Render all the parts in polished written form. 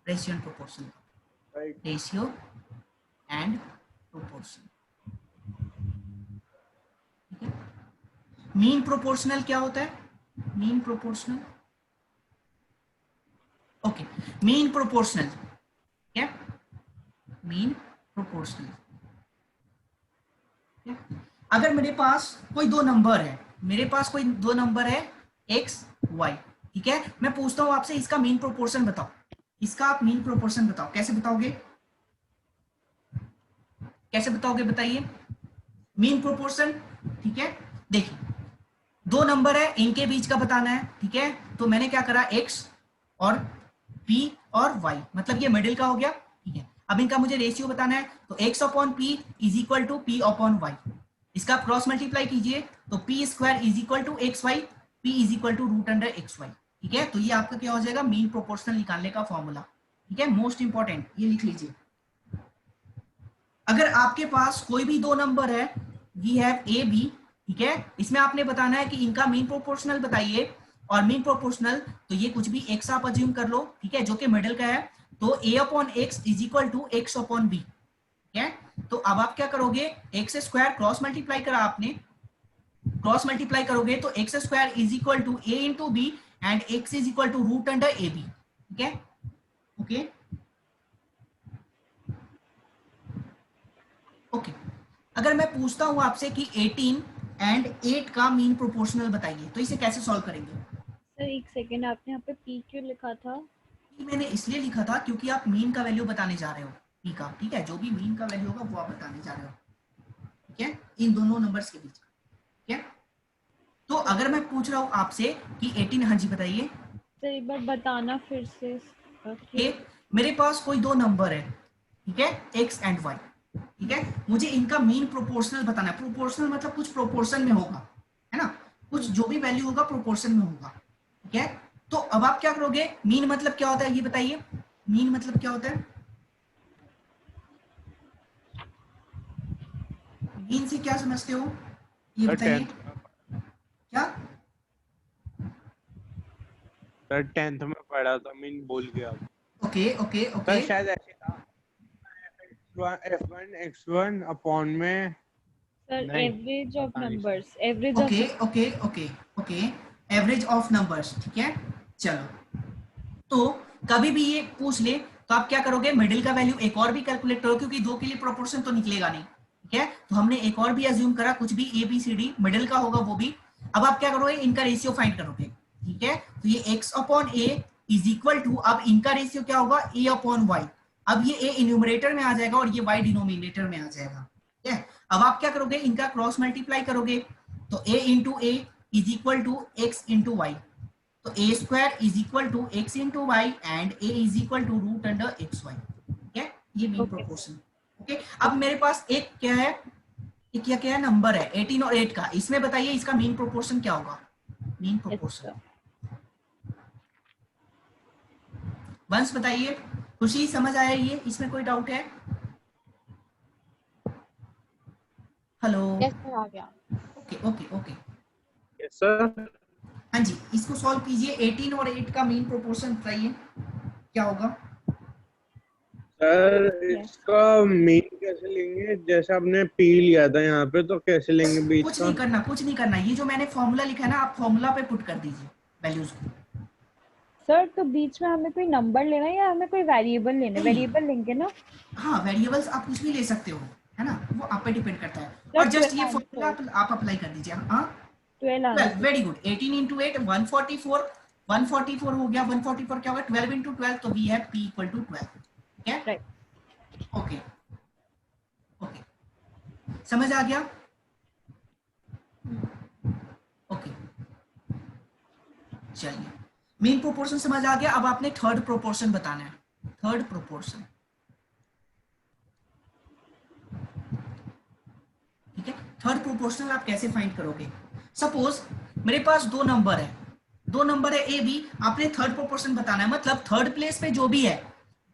Ratio and proportion, right. Ratio and proportion. ठीक है, mean proportional क्या होता है? Mean proportional, okay, mean proportional क्या? Mean proportional. अगर मेरे पास कोई दो नंबर है, मेरे पास कोई दो नंबर है एक्स वाई, ठीक है, मैं पूछता हूं आपसे इसका मीन प्रोपोर्शन बताओ, इसका आप मीन प्रोपोर्शन बताओ, कैसे बताओगे? कैसे बताओगे बताइए मीन प्रोपोर्शन? ठीक है, देखिए दो नंबर है, इनके बीच का बताना है, ठीक है, तो मैंने क्या करा, एक्स और पी और वाई, मतलब ये मिडिल का हो गया, ठीक है। अब इनका मुझे रेशियो बताना है, तो X upon P is equal to P upon Y, इसका आप क्रॉस मल्टीप्लाई कीजिए, तो P square is equal to X Y, P is equal to root under x Y, ठीक है। तो ये आपका क्या हो जाएगा, मीन प्रोपोर्शनल निकालने का फॉर्मूला, ठीक है, मोस्ट इंपॉर्टेंट, ये लिख लीजिए। अगर आपके पास कोई भी दो नंबर है, वी हैव ए बी, ठीक है, इसमें आपने बताना है कि इनका मीन प्रोपोर्शनल बताइए, और मीन प्रोपोर्शनल तो ये कुछ भी एक्स आप अज्यूम कर लो, ठीक है, जो कि मिडिल का है, तो a upon x is equal to x upon b, ठीक है। तो अब आप क्या करोगे, एक्स स्क्वायर क्रॉस मल्टीप्लाई करा आपने, क्रॉस मल्टीप्लाई करोगे तो X square is equal to A into B and X is equal to root under A B, ठीक है, ओके ओके। अगर मैं पूछता हूं आपसे कि 18 एंड 8 का मीन प्रोपोर्शनल बताइए, तो इसे कैसे सॉल्व करेंगे? सर एक सेकेंड, आपने यहाँ पे पी क्यों लिखा था? पी मैंने इसलिए लिखा था क्योंकि आप मीन का वैल्यू बताने जा रहे हो, पी का, ठीक है, जो भी मीन का वैल्यू होगा वो आप बताने जा रहे हो, ठीक है, इन दोनों नंबर्स के बीच, ठीक है। तो अगर मैं पूछ रहा हूं आपसे कि 18, हाँ जी बताइए। सर एक बार बताना फिर से। ओके, मेरे पास कोई दो नंबर है, ठीक है, एक्स एंड वाई, ठीक है, मुझे इनका मीन प्रोपोर्शनल बताना है, प्रोपोर्शनल मतलब कुछ प्रोपोर्शन में होगा, है ना, कुछ जो भी वैल्यू होगा प्रोपोर्शन में होगा, ठीक है। तो अब आप क्या करोगे, मीन मतलब क्या होता है ये बताइए, मीन मतलब क्या होता है? मीन से क्या समझते हो ये सर बताइए? 10th में, क्या? सर 10th में पढ़ा था, मीन भूल गया। ओके ओके सर ओके शायद ऐसे था, f1 x1 अपॉन में, सर नहीं एवरेज ऑफ पता नहीं sir. Numbers, average of okay okay okay okay, average of numbers, ठीक है, चलो। तो कभी भी ये पूछ ले तो आप क्या करोगे, मिडिल का वैल्यू एक और भी कैलकुलेट करो, क्योंकि दो के लिए प्रोपोर्शन तो निकलेगा नहीं, ठीक है, तो हमने एक और भी अज्यूम करा, कुछ भी A B C D middle का होगा वो भी। अब आप क्या करोगे, इनका रेशियो फाइंड करोगे, ठीक है, तो ये x upon A is equal to, अब इनका रेशियो क्या होगा, a अपॉन वाई, अब ये a इन्यूमरेटर में आ जाएगा और ये y डिनोमिनेटर में आ जाएगा, ठीक है। अब आप क्या करोगे, इनका क्रॉस मल्टीप्लाई करोगे, तो a into a is equal to x into y, तो a square is equal to x into y and a is equal to root under x Y, ठीक है, ये मीन ओके प्रोपोर्शन, ओके। अब मेरे पास एक क्या है, एक क्या क्या नंबर है 18 और 8 का, इसमें बताइए इसका मीन प्रोपोर्शन क्या होगा, मीन प्रोपोर्शन सर। वंश बताइए, खुशी समझ आया ये, इसमें कोई डाउट है? हेलो, यस सर, आ गया। Okay okay okay, yes sir. हाँ जी, इसको सॉल्व कीजिए, 18 और 8 का मीन प्रोपोर्शन बताइए क्या होगा? सर यस इसका मीन कैसे लेंगे, जैसे आपने पी लिया था यहाँ पे, तो कैसे बस लेंगे बीच कुछ का? नहीं करना, कुछ नहीं करना, ये जो मैंने फॉर्मूला लिखा है ना, आप फॉर्मूला पे पुट कर दीजिए वैल्यूज को। सर, तो बीच में हमें कोई नंबर लेना है या हमें कोई वेरिएबल लेना है? नहीं, वेरिएबल लेंगे ना? हाँ वेरिएबल्स आप कुछ भी ले सकते हो, है ना, वो आप पे डिपेंड करता है, सर और जस्ट 12 ये फॉर्मूला आंसर, आप अप्लाई कर दीजिए, हाँ। 12 12, आंसर। वेरी गुड, 18 इंटू 8 144, 144 हो गया, 144 क्या होगा, 12 इंटू 12, तो we have p equal to 12, ठीक है, राइट। ओके ओके, समझ आ गया, ओके, चलिए, मेन प्रोपोर्शन समझ आ गया, अब आपने थर्ड प्रोपोर्शन बताना है, थर्ड प्रोपोर्शन, ठीक है। थर्ड प्रोपोर्शनल आप कैसे फाइंड करोगे, सपोज मेरे पास दो नंबर है, दो नंबर है ए बी, आपने थर्ड प्रोपोर्शन बताना है, मतलब थर्ड प्लेस पे जो भी है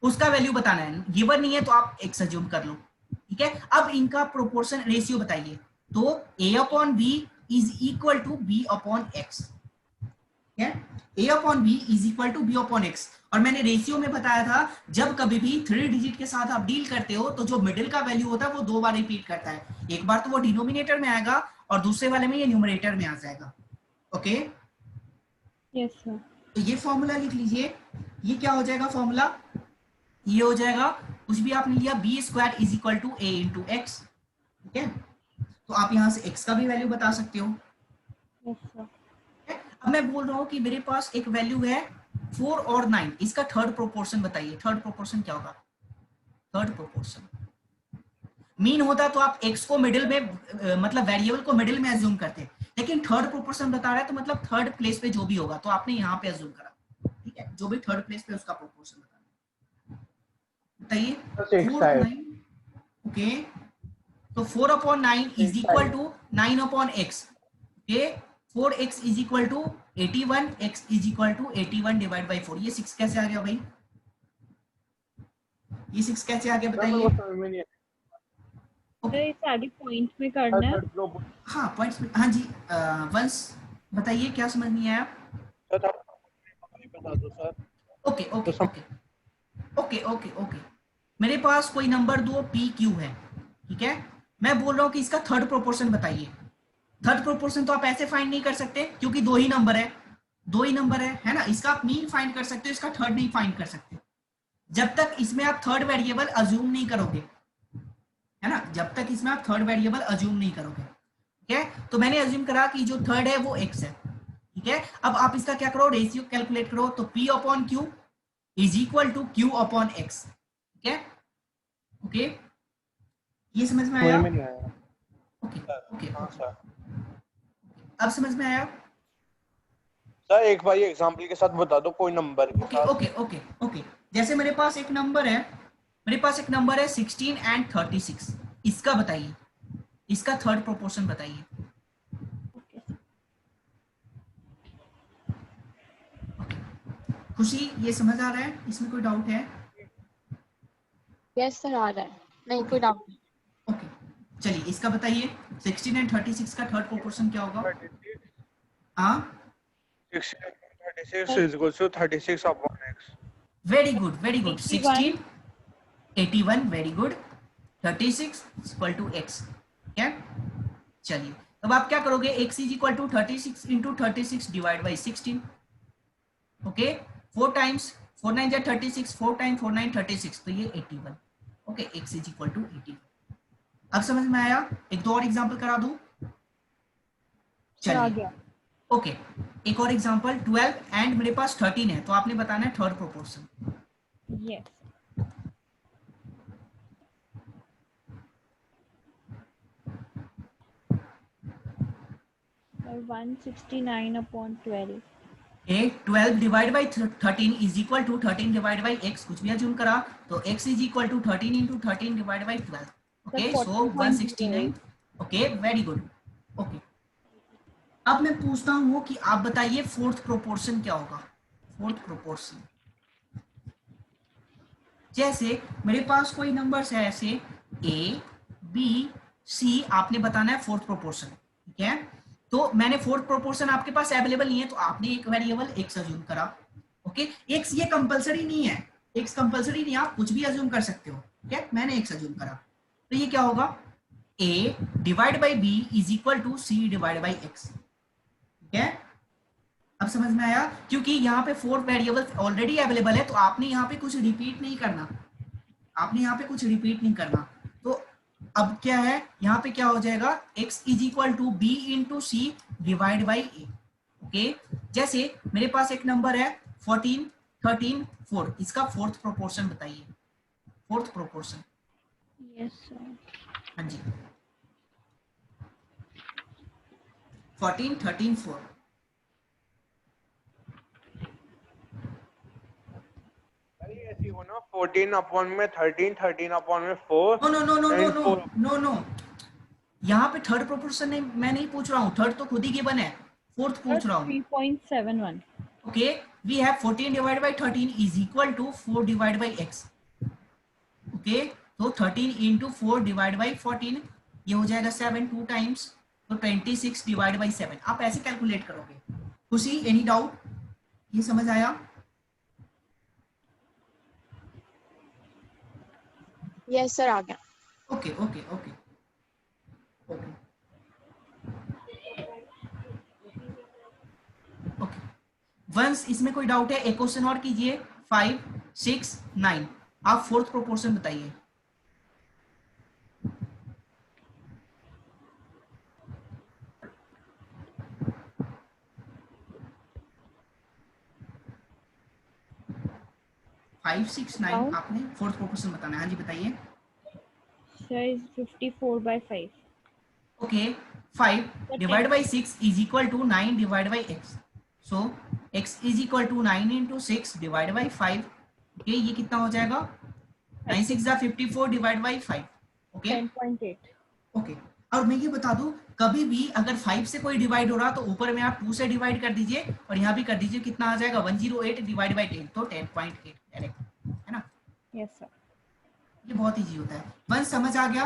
उसका वैल्यू बताना है, गिवन नहीं है तो आप एक्स अज्यूम कर लो, ठीक है। अब इनका प्रोपोर्शन रेशियो बताइए, तो a upon b is equal to b upon x, a upon b is equal to b upon x, और मैंने रेशियो में बताया था जब कभी भी 3 डिजिट के साथ आप डील करते हो तो जो मिडिल का वैल्यू होता है वो 2 बार रिपीट करता है, एक बार तो वो डिनोमिनेटर में आएगा और दूसरे वाले में ये न्यूमरेटर में आ जाएगा। Okay, yes sir. तो ये फॉर्मूला लिख लीजिए, ये क्या हो जाएगा फॉर्मूला, ये हो जाएगा कुछ भी आपने लिया B square is equal to A into X. ठीक है, तो आप यहां से x का भी वैल्यू बता सकते हो। Yes sir. अब मैं बोल रहा हूं कि मेरे पास एक वैल्यू है 4 और 9, इसका थर्ड प्रोपोर्शन बताइए। थर्ड प्रोपोर्शन क्या होगा? थर्ड प्रोपोर्शन मीन होता तो आप x को मिडिल में मतलब वेरिएबल को मिडिल में अज्यूम करते, लेकिन थर्ड प्रोपोर्शन बता रहा है तो मतलब थर्ड प्लेस पे जो भी होगा तो आपने यहाँ पे अज्यूम करा। ठीक है, जो भी थर्ड प्लेस पे उसका प्रोपोर्शन बताइए। 4 और 9, ओके, तो 4/9 is equal to 9/x। Okay, 4x is equal to 81, x is equal to 81 divide by 4। ये 6 कैसे आ गया भाई? ये 6 कैसे आ गया बताइए? सर ये सारी पॉइंट में करना है। हाँ पॉइंट्स में, हाँ जी। वंस बताइए क्या समझ नहीं आया? बता दो sir. Okay okay okay okay okay okay, मेरे पास कोई नंबर दो पी क्यू है, ठीक है, मैं बोल रहा हूँ कि इसका थर्ड प्रोपोर्शन बताइए। थर्ड प्रोपोर्शन तो आप ऐसे फाइंड नहीं कर सकते क्योंकि दो ही नंबर है ना, इसका आप मीन फाइंड कर सकते हो, इसका थर्ड नहीं फाइंड कर सकते जब तक इसमें आप थर्ड वेरिएबल अज्यूम नहीं करोगे, है ना, जब तक इसमें आप थर्ड वेरिएबल अज्यूम नहीं करोगे। ठीक है, तो मैंने अज्यूम करा कि जो थर्ड है वो x है। ठीक है, अब आप इसका क्या करो, रेशियो कैलकुलेट करो, तो p upon q is equal to q upon x। ठीक है, ओके, ये समझ में आया? ओके ओके, अब समझ में आया? सर एक बार एग्जांपल के साथ बता दो कोई नंबर के ओके साथ। ओके ओके ओके, जैसे मेरे पास एक नंबर है 16 and 36, इसका बताइए, इसका थर्ड प्रोपोर्शन बताइए। खुशी ये समझ आ रहा है, इसमें कोई डाउट है? यस सर आ रहा है, नहीं कोई डाउट नहीं। ओके, चलिए इसका बताइए 16 एंड 36 का थर्ड प्रोपोर्शन क्या होगा? हाँ, 36 is equal to 36 upon x। Very good 16 81, very good, 36 equal to x। ठीक है, चलिए अब आप क्या करोगे, x is equal to 36 into 36 divide by 16। Okay, 4 times 4 9 जा 36, 4 टाइम 4 9 36, तो ये 81। Okay, x is equal to 81। अब समझ में आया? एक दो और एग्जांपल करा दूं? चलिए, ओके, एक और एग्जांपल 12 एंड मेरे पास 13 है, तो आपने बताना है third proportion. Yes. 169/12। 12 divide by 13 is equal to 13 divide by x, कुछ भी अज्यूम करा तो x is equal to 13 into 13 divide by 12। Okay, so 169। Okay, very good. Okay, अब मैं पूछता हूं कि आप बताइए फोर्थ प्रोपोर्शन क्या होगा? फोर्थ प्रोपोर्शन, जैसे मेरे पास कोई नंबर्स है ऐसे a b c, आपने बताना है फोर्थ प्रोपोर्शन। ठीक है, तो मैंने फोर्थ प्रोपोर्शन आपके पास अवेलेबल नहीं है तो आपने एक वेरिएबल x अज्यूम करा। ओके, x ये कंपलसरी नहीं है, x कंपलसरी नहीं, आप कुछ भी अज्यूम कर सकते हो। ठीक है, मैंने x अज्यूम करा, तो ये क्या होगा, a divide by b is equal to c divide by x। ठीक है, अब समझ में आया? क्योंकि यहाँ पे फोर्थ वेरिएबल ऑलरेडी अवेलेबल है तो आपने यहाँ पे कुछ रिपीट नहीं करना, तो अब क्या है, यहाँ पे क्या हो जाएगा, x is equal to B into C divide by A. Okay, जैसे मेरे पास एक नंबर है 14 13 4, इसका फोर्थ प्रोपोर्शन बताइए। Fourth proportion, yes sir. हाँ जी, 14 13 4। ऐसी हो ना 14 अपॉन में 13 13 अपॉन में 4। No no no no no no no no, यहाँ पे थर्ड प्रोपोर्शन नहीं, मैं नहीं पूछ रहा हूँ, थर्ड तो खुद ही गिवन है, फोर्थ पूछ रहा हूँ। 3.71। Okay, we have 14 divide by 13 is equal to 4 divide by x। Okay, तो 13 इंटू 4 डिवाइड बाई 14, ये हो जाएगा 7 2 टाइम्स, तो 26 डिवाइड बाई 7, आप ऐसे कैलकुलेट करोगे। खुशी एनी डाउट? ये समझ आया? यस सर आ गया। Okay okay okay okay okay. Once इसमें कोई डाउट है, एक क्वेश्चन और कीजिए। 5, 6, 9, आप फोर्थ प्रोपोर्शन बताइए। Five six nine Count. आपने फोर्थ प्रोपोर्शन बताना है। हाँ जी बताइए। Sir is 54/5. Okay 5 Sir, divide 10. By 6 is equal to 9 divide by x। So x is equal to 9 into 6 divide by 5। Okay ये कितना हो जाएगा? 9 6 जा 54 डिवाइड बाई 5। ओके 10.8. ओके। और मैं ये बता दूं, कभी भी अगर 5 से कोई डिवाइड हो रहा तो ऊपर में आप 2 से डिवाइड कर दीजिए और यहाँ भी कर दीजिए। कितना आ जाएगा? 108 डिवाइड बाई 10, तो 10.8 डायरेक्ट, है ना? Yes sir. ये बहुत इजी होता है। वन समझ आ गया?